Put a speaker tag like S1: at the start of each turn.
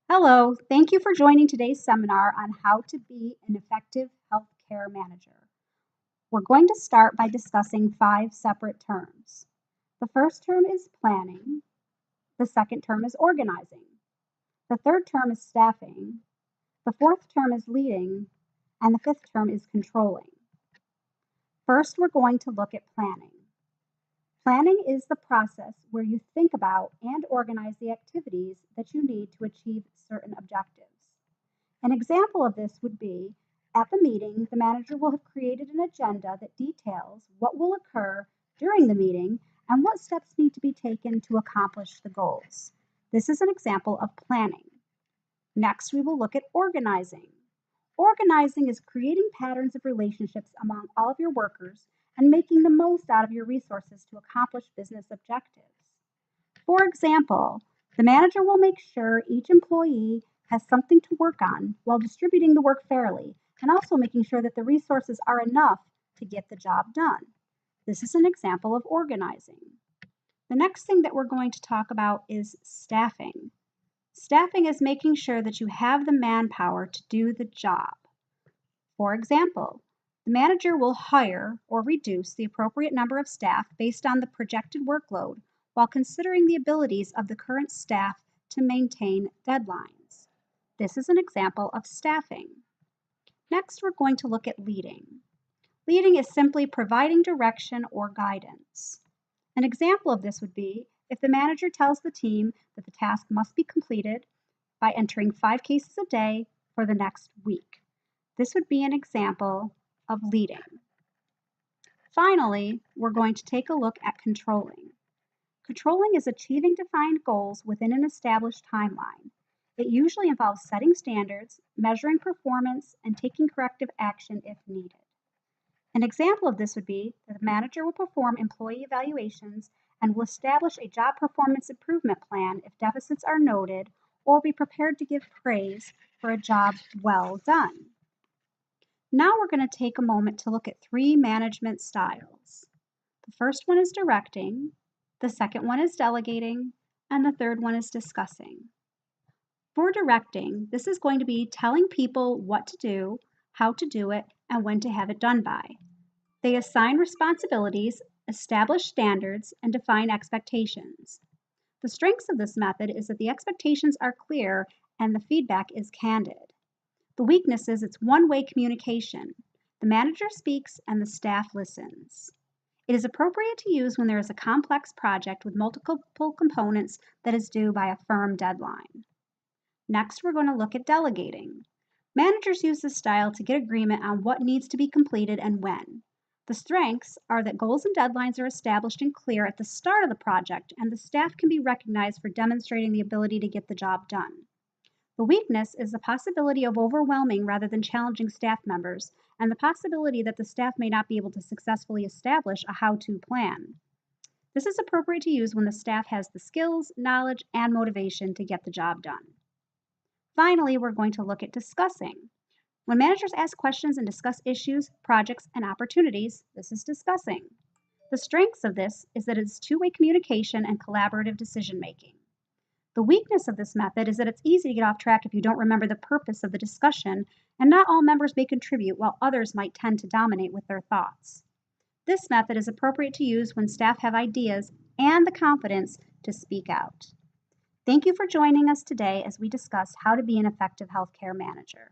S1: Hello, thank you for joining today's seminar on how to be an effective healthcare manager. We're going to start by discussing five separate terms. The first term is planning, the second term is organizing, the third term is staffing, the fourth term is leading, and the fifth term is controlling. First, we're going to look at planning. Planning is the process where you think about and organize the activities that you need to achieve certain objectives. An example of this would be at the meeting, the manager will have created an agenda that details what will occur during the meeting and what steps need to be taken to accomplish the goals. This is an example of planning. Next, we will look at organizing. Organizing is creating patterns of relationships among all of your workers and making the most out of your resources to accomplish business objectives. For example, the manager will make sure each employee has something to work on while distributing the work fairly and also making sure that the resources are enough to get the job done. This is an example of organizing. The next thing that we're going to talk about is staffing. Staffing is making sure that you have the manpower to do the job. For example, the manager will hire or reduce the appropriate number of staff based on the projected workload while considering the abilities of the current staff to maintain deadlines. This is an example of staffing. Next, we're going to look at leading. Leading is simply providing direction or guidance. An example of this would be if the manager tells the team that the task must be completed by entering 5 cases a day for the next week. This would be an example of leading. Finally, we're going to take a look at controlling. Controlling is achieving defined goals within an established timeline. It usually involves setting standards, measuring performance, and taking corrective action if needed. An example of this would be that the manager will perform employee evaluations and will establish a job performance improvement plan if deficits are noted or be prepared to give praise for a job well done. Now we're going to take a moment to look at 3 management styles. The first one is directing, the second one is delegating, and the third one is discussing. For directing, this is going to be telling people what to do, how to do it, and when to have it done by. They assign responsibilities, establish standards, and define expectations. The strengths of this method is that the expectations are clear and the feedback is candid. The weakness is it's one-way communication. The manager speaks and the staff listens. It is appropriate to use when there is a complex project with multiple components that is due by a firm deadline. Next, we're going to look at delegating. Managers use this style to get agreement on what needs to be completed and when. The strengths are that goals and deadlines are established and clear at the start of the project, and the staff can be recognized for demonstrating the ability to get the job done. The weakness is the possibility of overwhelming rather than challenging staff members, and the possibility that the staff may not be able to successfully establish a how-to plan. This is appropriate to use when the staff has the skills, knowledge, and motivation to get the job done. Finally, we're going to look at discussing. When managers ask questions and discuss issues, projects, and opportunities, this is discussing. The strengths of this is that it's two-way communication and collaborative decision-making. The weakness of this method is that it's easy to get off track if you don't remember the purpose of the discussion, and not all members may contribute while others might tend to dominate with their thoughts. This method is appropriate to use when staff have ideas and the confidence to speak out. Thank you for joining us today as we discuss how to be an effective healthcare manager.